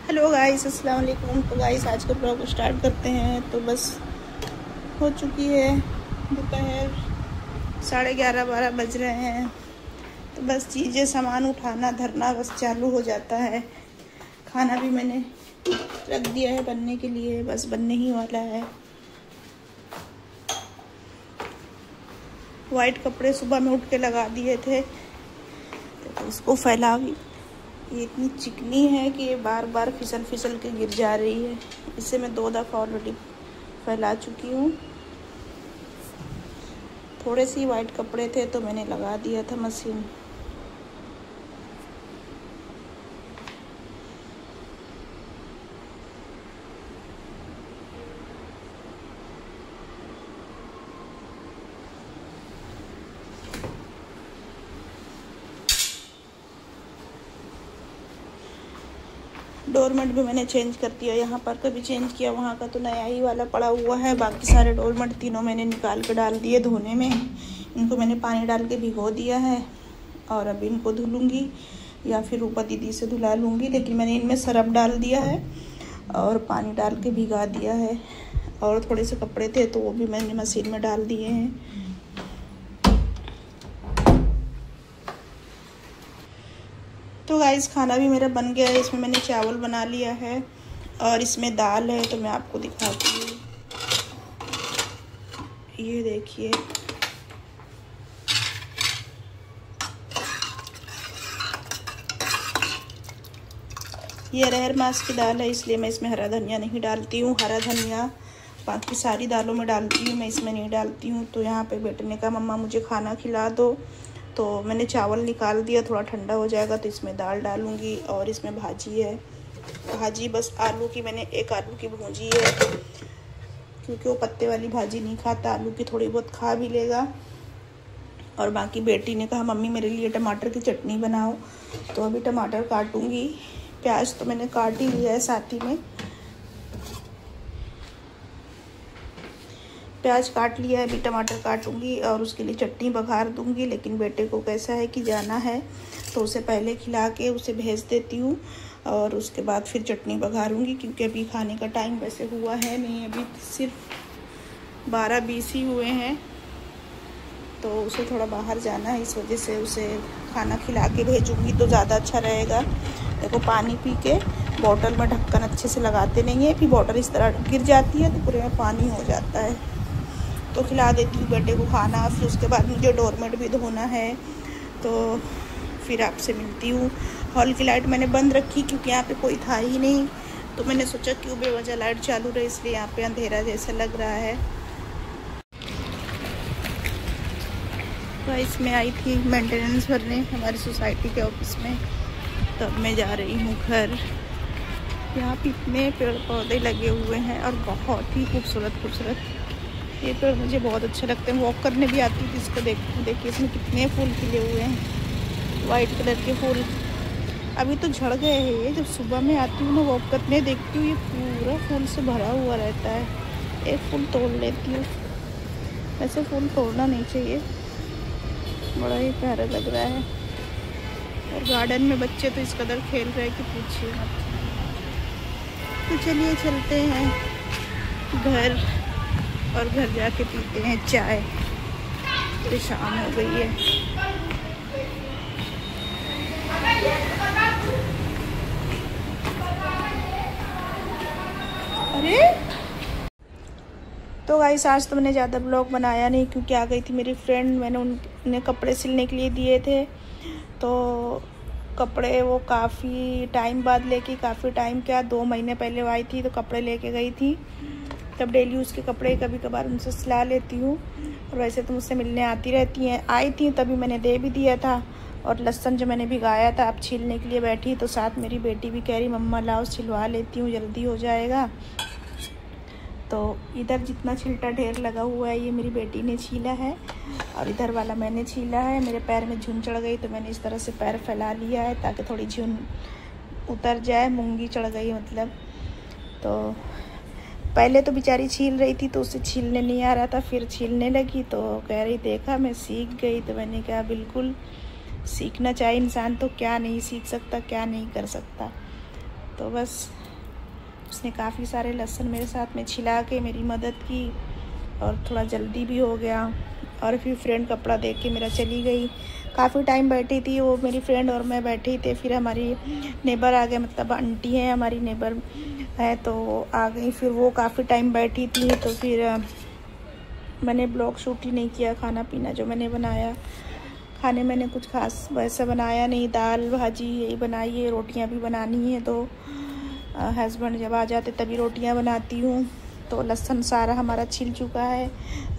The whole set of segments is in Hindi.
हेलो गाइस, अस्सलाम वालेकुम। तो गाइस आज का ब्लॉग स्टार्ट करते हैं। तो बस हो चुकी है दोपहर, 11:30-12 बज रहे हैं। तो बस चीज़ें सामान उठाना धरना बस चालू हो जाता है। खाना भी मैंने रख दिया है बनने के लिए, बस बनने ही वाला है। वाइट कपड़े सुबह में उठ के लगा दिए थे, तो उसको फैला भी, ये इतनी चिकनी है कि ये बार बार फिसल फिसल के गिर जा रही है। इसे मैं 2 दफ़ा ऑलरेडी फैला चुकी हूँ। थोड़े से वाइट कपड़े थे तो मैंने लगा दिया था मशीन। डोरमेट भी मैंने चेंज कर दिया, यहाँ पर कभी चेंज किया, वहाँ का तो नया ही वाला पड़ा हुआ है। बाकी सारे डोरमेट तीनों मैंने निकाल के डाल दिए धोने में। इनको मैंने पानी डाल के भिगो दिया है और अब इनको धुलूँगी या फिर ऊपर दीदी से धुला लूँगी। लेकिन मैंने इनमें सरफ डाल दिया है और पानी डाल के भिगा दिया है। और थोड़े से कपड़े थे तो वो भी मैंने मशीन में डाल दिए हैं। तो गाइस खाना भी मेरा बन गया है। इसमें मैंने चावल बना लिया है और इसमें दाल है, तो मैं आपको दिखाती हूँ। ये देखिए, ये अरहर मास की दाल है, इसलिए मैं इसमें हरा धनिया नहीं डालती हूँ। हरा धनिया बाकी सारी दालों में डालती हूँ, मैं इसमें नहीं डालती हूँ। तो यहाँ पे बेटे ने कहा मम्मा मुझे खाना खिला दो, तो मैंने चावल निकाल दिया, थोड़ा ठंडा हो जाएगा तो इसमें दाल डालूँगी। और इसमें भाजी है, भाजी बस आलू की, मैंने एक आलू की भूंजी है क्योंकि वो पत्ते वाली भाजी नहीं खाता, आलू की थोड़ी बहुत खा भी लेगा। और बाकी बेटी ने कहा मम्मी मेरे लिए टमाटर की चटनी बनाओ, तो अभी टमाटर काटूँगी। प्याज तो मैंने काट ही लिया है, साथ ही में प्याज काट लिया है, अभी टमाटर काटूंगी और उसके लिए चटनी बघार दूंगी। लेकिन बेटे को कैसा है कि जाना है तो उसे पहले खिला के उसे भेज देती हूँ और उसके बाद फिर चटनी बघारूंगी, क्योंकि अभी खाने का टाइम वैसे हुआ है नहीं, अभी सिर्फ 12:20 ही हुए हैं। तो उसे थोड़ा बाहर जाना है, इस वजह से उसे खाना खिला के भेजूँगी तो ज़्यादा अच्छा रहेगा। देखो पानी पी के बॉटल में ढक्कन अच्छे से लगाते नहीं है, फिर बॉटल इस तरह गिर जाती है तो पूरे में पानी हो जाता है। तो खिला देती हूँ बेटे को खाना। फिर उसके बाद मुझे डोरमेट भी धोना है, तो फिर आपसे मिलती हूँ। हॉल की लाइट मैंने बंद रखी क्योंकि यहाँ पे कोई था ही नहीं, तो मैंने सोचा क्यों बेवजह लाइट चालू रहे, इसलिए यहाँ पे अंधेरा जैसा लग रहा है। तो इसमें आई थी मेंटेनेंस भरने हमारी सोसाइटी के ऑफिस में, तब मैं जा रही हूँ घर। यहाँ पे इतने पेड़ पौधे लगे हुए हैं और बहुत ही खूबसूरत ये पेड़ मुझे बहुत अच्छे लगते हैं। वॉक करने भी आती थी इसको देखिए इसमें कितने फूल खिले हुए हैं, वाइट कलर के फूल। अभी तो झड़ गए हैं ये, जब सुबह में आती हूँ ना वॉक करने देखती हूँ ये पूरा फूल से भरा हुआ रहता है। एक फूल तोड़ लेती हूँ, ऐसे फूल तोड़ना नहीं चाहिए, बड़ा ही प्यारा लग रहा है। और गार्डन में बच्चे तो इस कदर खेल रहे हैं कि पूछिए मत। तो चलिए चलते हैं घर और घर जाके पीते हैं चाय, तो शाम हो गई है। अरे तो गाइस आज तो मैंने ज़्यादा ब्लॉग बनाया नहीं क्योंकि आ गई थी मेरी फ्रेंड, मैंने उन्हें कपड़े सिलने के लिए दिए थे। तो कपड़े वो काफ़ी टाइम बाद लेके, काफ़ी टाइम क्या 2 महीने पहले वो आई थी तो कपड़े लेके गई थी। तब डेली उसके कपड़े कभी कभार उनसे सिला लेती हूँ, और वैसे तो मुझसे मिलने आती रहती हैं। आई थी तभी मैंने दे भी दिया था। और लहसुन जो मैंने भिगाया था अब छीलने के लिए बैठी, तो साथ मेरी बेटी भी कह रही मम्मा लाओ छिलवा लेती हूँ जल्दी हो जाएगा। तो इधर जितना छिलटा ढेर लगा हुआ है ये मेरी बेटी ने छीला है और इधर वाला मैंने छीला है। मेरे पैर में झुन चढ़ गई तो मैंने इस तरह से पैर फैला लिया है ताकि थोड़ी झुन उतर जाए, मूंगी चढ़ गई मतलब। तो पहले तो बेचारी छील रही थी तो उसे छीलने नहीं आ रहा था, फिर छीलने लगी तो कह रही देखा मैं सीख गई। तो मैंने कहा बिल्कुल सीखना चाहिए इंसान, तो क्या नहीं सीख सकता, क्या नहीं कर सकता। तो बस उसने काफ़ी सारे लहसुन मेरे साथ में छिला के मेरी मदद की और थोड़ा जल्दी भी हो गया। और फिर फ्रेंड कपड़ा देख के मेरा चली गई। काफ़ी टाइम बैठी थी वो मेरी फ्रेंड और मैं बैठे थे। फिर हमारी नेबर आ गए, मतलब आंटी है हमारी नेबर है, तो आ गई। फिर वो काफ़ी टाइम बैठी थी, तो फिर मैंने ब्लॉग शूट ही नहीं किया। खाना पीना जो मैंने बनाया, खाने मैंने कुछ खास वैसा बनाया नहीं, दाल भाजी यही बनाई है। रोटियां भी बनानी है, तो हस्बैंड जब आ जाते तभी रोटियां बनाती हूँ। तो लहसुन सारा हमारा छिल चुका है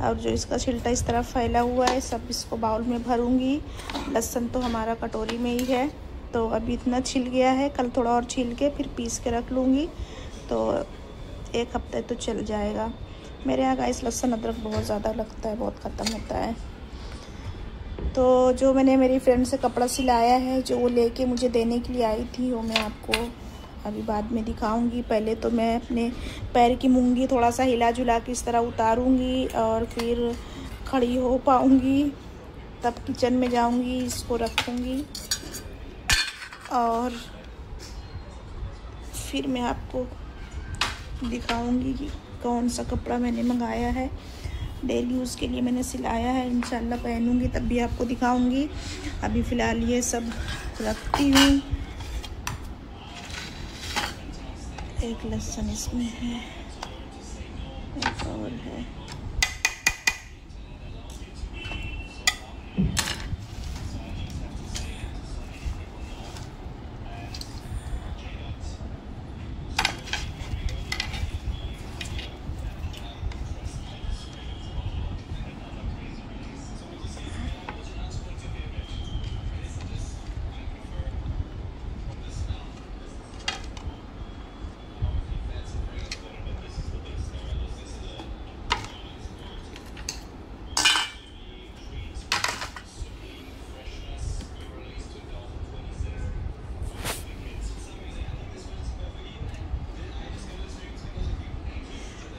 और जो इसका छिलटा इस तरफ फैला हुआ है सब इसको बाउल में भरूंगी। लहसुन तो हमारा कटोरी में ही है, तो अभी इतना छिल गया है, कल थोड़ा और छिल के फिर पीस के रख लूँगी, तो 1 हफ्ते तो चल जाएगा। मेरे यहाँ गाइस लहसुन अदरक बहुत ज़्यादा लगता है, बहुत ख़त्म होता है। तो जो मैंने मेरी फ्रेंड से कपड़ा सिलाया है, जो वो लेके मुझे देने के लिए आई थी, वो मैं आपको अभी बाद में दिखाऊंगी। पहले तो मैं अपने पैर की मूंगी थोड़ा सा हिला जुला के इस तरह उतारूंगी और फिर खड़ी हो पाऊंगी, तब किचन में जाऊंगी, इसको रखूंगी और फिर मैं आपको दिखाऊंगी कि कौन सा कपड़ा मैंने मंगाया है। डेली यूज़ के लिए मैंने सिलाया है, इंशाल्लाह पहनूंगी तब भी आपको दिखाऊंगी। अभी फ़िलहाल ये सब रखती हूँ। एक लहसुन इसमें है, एक और है।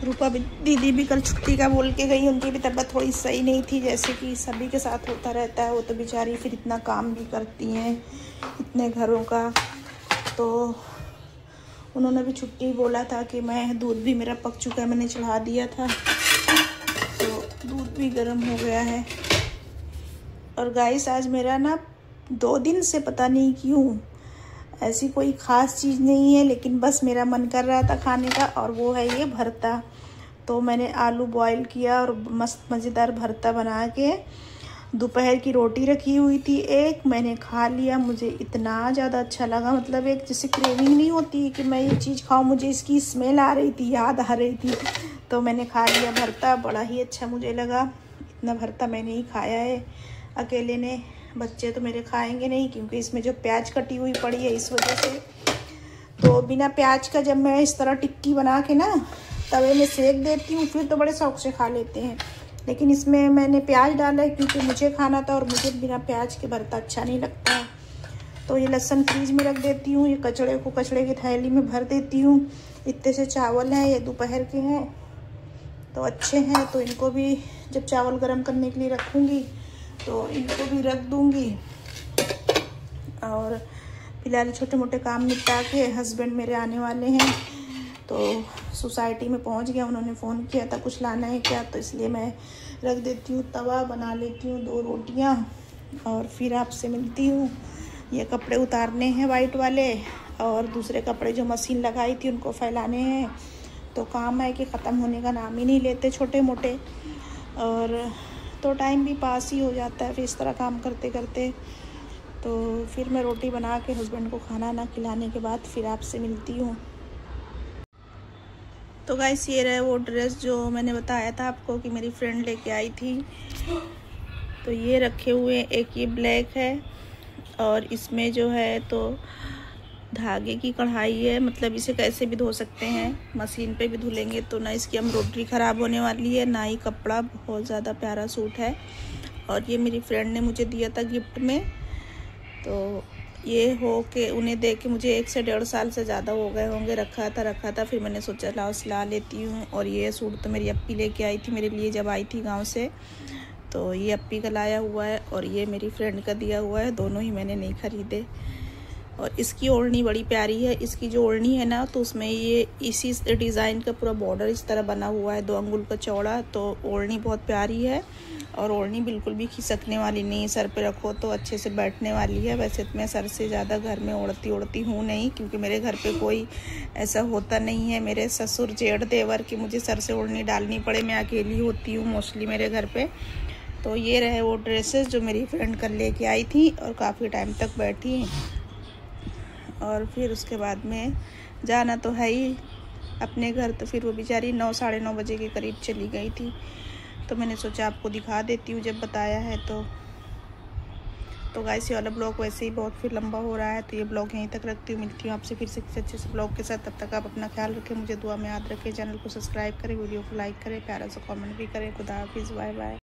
रूपा दीदी भी कल छुट्टी का बोल के गई, उनकी भी तबीयत थोड़ी सही नहीं थी, जैसे कि सभी के साथ होता रहता है। वो तो बेचारी फिर इतना काम भी करती हैं, इतने घरों का, तो उन्होंने भी छुट्टी बोला था कि मैं दूध भी मेरा पक चुका है, मैंने चढ़ा दिया था, तो दूध भी गर्म हो गया है। और गाइस आज मेरा ना 2 दिन से पता नहीं क्यों ऐसी कोई ख़ास चीज़ नहीं है, लेकिन बस मेरा मन कर रहा था खाने का, और वो है ये भरता। तो मैंने आलू बॉईल किया और मस्त मज़ेदार भरता बना के, दोपहर की रोटी रखी हुई थी, एक मैंने खा लिया। मुझे इतना ज़्यादा अच्छा लगा, मतलब एक जैसे क्रेविंग नहीं होती कि मैं ये चीज़ खाऊं, मुझे इसकी स्मेल आ रही थी, याद आ रही थी, तो मैंने खा लिया भरता। बड़ा ही अच्छा मुझे लगा। इतना भरता मैंने ही खाया है अकेले ने, बच्चे तो मेरे खाएंगे नहीं, क्योंकि इसमें जो प्याज कटी हुई पड़ी है इस वजह से। तो बिना प्याज का जब मैं इस तरह टिक्की बना के ना तवे में सेक देती हूँ, फिर तो बड़े शौक से खा लेते हैं। लेकिन इसमें मैंने प्याज डाला है क्योंकि मुझे खाना था, और मुझे बिना प्याज के भरता अच्छा नहीं लगता है। तो ये लहसुन फ्रीज में रख देती हूँ, ये कचड़े को कचड़े की थैली में भर देती हूँ। इतने से चावल हैं, ये दोपहर के हैं तो अच्छे हैं, तो इनको भी जब चावल गर्म करने के लिए रखूँगी तो इनको भी रख दूँगी। और फिलहाल छोटे मोटे काम निपटा के, हस्बैंड मेरे आने वाले हैं, तो सोसाइटी में पहुंच गया, उन्होंने फ़ोन किया था कुछ लाना है क्या, तो इसलिए मैं रख देती हूँ। तवा बना लेती हूँ 2 रोटियाँ और फिर आपसे मिलती हूँ। ये कपड़े उतारने हैं वाइट वाले, और दूसरे कपड़े जो मशीन लगाई थी उनको फैलाने हैं। तो काम है कि ख़त्म होने का नाम ही नहीं लेते छोटे मोटे, और तो टाइम भी पास ही हो जाता है फिर इस तरह काम करते करते। तो फिर मैं रोटी बना के हस्बैंड को खाना ना खिलाने के बाद फिर आपसे मिलती हूँ। तो गाइस ये रहे वो ड्रेस जो मैंने बताया था आपको कि मेरी फ्रेंड लेके आई थी। तो ये रखे हुए, एक ये ब्लैक है और इसमें जो है तो धागे की कढ़ाई है, मतलब इसे कैसे भी धो सकते हैं, मशीन पे भी धुलेंगे तो ना इसकी एम्ब्रॉयडरी ख़राब होने वाली है ना ही कपड़ा। बहुत ज़्यादा प्यारा सूट है और ये मेरी फ्रेंड ने मुझे दिया था गिफ्ट में। तो ये हो के उन्हें दे के मुझे 1 से 1.5 साल से ज़्यादा हो गए होंगे, रखा था। फिर मैंने सोचा लाओ सिला लेती हूँ। और ये सूट तो मेरी अप्पी लेके आई थी मेरे लिए जब आई थी गांव से, तो ये अप्पी का लाया हुआ है और ये मेरी फ्रेंड का दिया हुआ है, दोनों ही मैंने नहीं ख़रीदे। और इसकी ओढ़नी बड़ी प्यारी है। इसकी जो ओढ़नी है ना, तो उसमें ये इसी डिज़ाइन का पूरा बॉर्डर इस तरह बना हुआ है, 2 अंगुल का चौड़ा। तो ओढ़नी बहुत प्यारी है और ओढ़नी बिल्कुल भी खिसकने वाली नहीं है, सर पे रखो तो अच्छे से बैठने वाली है। वैसे तो मैं सर से ज़्यादा घर में ओढ़ती हूँ नहीं, क्योंकि मेरे घर पे कोई ऐसा होता नहीं है, मेरे ससुर जेठ देवर कि मुझे सर से ओढ़नी डालनी पड़े। मैं अकेली होती हूँ मोस्टली मेरे घर पे। तो ये रहे वो ड्रेसेस जो मेरी फ्रेंड कल लेके आई थी और काफ़ी टाइम तक बैठी। और फिर उसके बाद में जाना तो है ही अपने घर। तो फिर वो बेचारी 9 साढ़े 9 बजे के करीब चली गई थी। तो मैंने सोचा आपको दिखा देती हूँ जब बताया है तो गाइस, ये वाला ब्लॉग वैसे ही बहुत फिर लंबा हो रहा है, तो ये ब्लॉग यहीं तक रखती हूँ। मिलती हूँ आपसे फिर से किसी अच्छे से ब्लॉग के साथ। तब तक आप अपना ख्याल रखें, मुझे दुआ में याद रखें। चैनल को सब्सक्राइब करें, वीडियो को लाइक करें, प्यारा सा कमेंट भी करें। खुदा हाफिज़, बाय बाय।